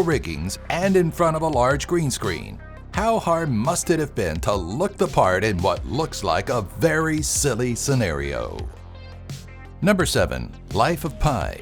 Riggings and in front of a large green screen. How hard must it have been to look the part in what looks like a very silly scenario? Number 7. Life of Pi.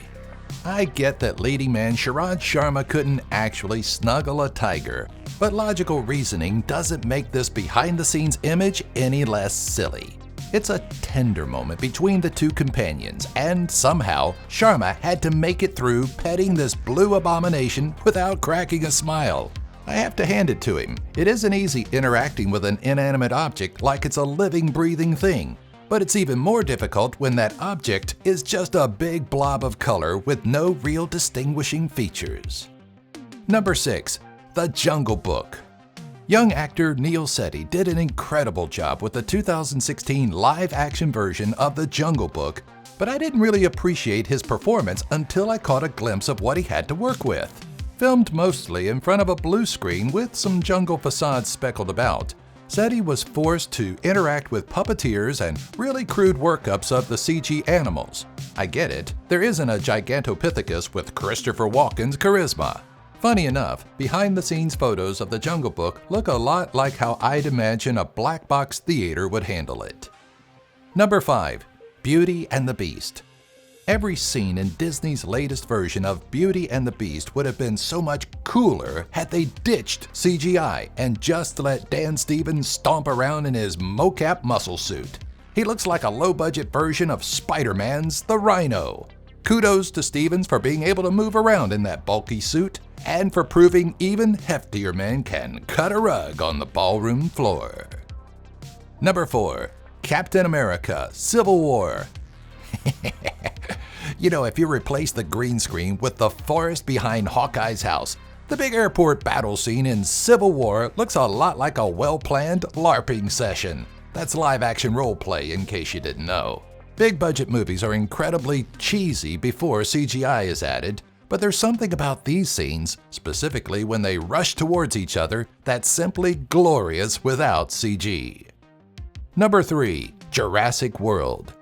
I get that leading man Sharad Sharma couldn't actually snuggle a tiger, but logical reasoning doesn't make this behind-the-scenes image any less silly. It's a tender moment between the two companions, and somehow Sharma had to make it through petting this blue abomination without cracking a smile. I have to hand it to him. It isn't easy interacting with an inanimate object like it's a living, breathing thing, but it's even more difficult when that object is just a big blob of color with no real distinguishing features. Number 6. The Jungle Book. Young actor Neil Sethi did an incredible job with the 2016 live-action version of The Jungle Book, but I didn't really appreciate his performance until I caught a glimpse of what he had to work with. Filmed mostly in front of a blue screen with some jungle facades speckled about, Sethi was forced to interact with puppeteers and really crude workups of the CG animals. I get it, there isn't a Gigantopithecus with Christopher Walken's charisma. Funny enough, behind-the-scenes photos of The Jungle Book look a lot like how I'd imagine a black box theater would handle it. Number 5. Beauty and the Beast. Every scene in Disney's latest version of Beauty and the Beast would have been so much cooler had they ditched CGI and just let Dan Stevens stomp around in his mocap muscle suit. He looks like a low-budget version of Spider-Man's The Rhino. Kudos to Stevens for being able to move around in that bulky suit, and for proving even heftier men can cut a rug on the ballroom floor. Number 4. Captain America: Civil War. You know, if you replace the green screen with the forest behind Hawkeye's house, the big airport battle scene in Civil War looks a lot like a well-planned LARPing session. That's live-action roleplay, in case you didn't know. Big-budget movies are incredibly cheesy before CGI is added, but there's something about these scenes, specifically when they rush towards each other, that's simply glorious without CG. Number 3. Jurassic World.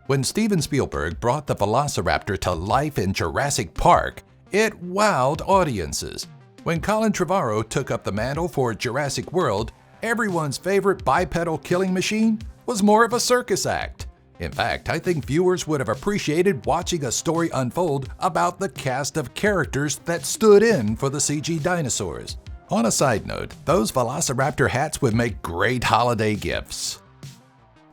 When Steven Spielberg brought the Velociraptor to life in Jurassic Park, it wowed audiences. When Colin Trevorrow took up the mantle for Jurassic World, everyone's favorite bipedal killing machine was more of a circus act. In fact, I think viewers would have appreciated watching a story unfold about the cast of characters that stood in for the CG dinosaurs. On a side note, those Velociraptor hats would make great holiday gifts.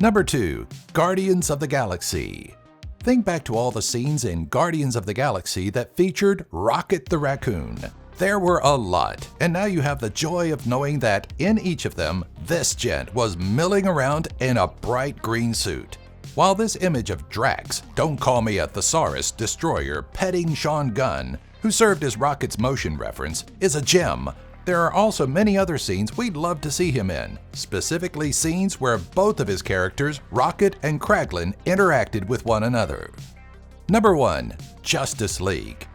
Number 2. Guardians of the Galaxy. Think back to all the scenes in Guardians of the Galaxy that featured Rocket the Raccoon. There were a lot, and now you have the joy of knowing that in each of them, this gent was milling around in a bright green suit. While this image of Drax, Don't Call Me a Thesaurus Destroyer petting Sean Gunn, who served as Rocket's motion reference, is a gem, there are also many other scenes we'd love to see him in, specifically scenes where both of his characters, Rocket and Kraglin, interacted with one another. Number 1. Justice League.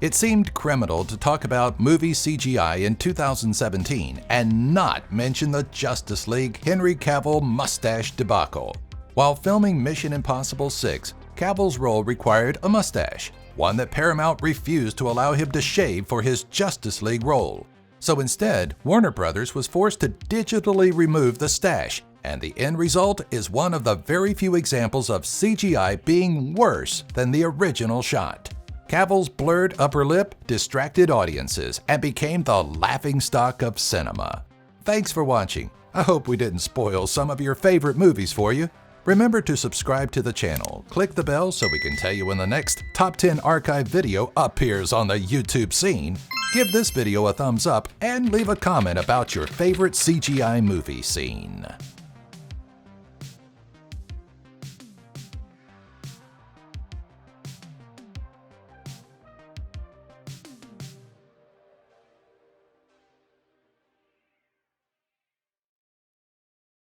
It seemed criminal to talk about movie CGI in 2017 and not mention the Justice League Henry Cavill mustache debacle. While filming Mission Impossible 6, Cavill's role required a mustache, one that Paramount refused to allow him to shave for his Justice League role. So instead, Warner Brothers was forced to digitally remove the stash, and the end result is one of the very few examples of CGI being worse than the original shot. Cavill's blurred upper lip distracted audiences and became the laughingstock of cinema. Thanks for watching. I hope we didn't spoil some of your favorite movies for you. Remember to subscribe to the channel, click the bell so we can tell you when the next Top 10 Archive video appears on the YouTube scene. Give this video a thumbs up and leave a comment about your favorite CGI movie scene.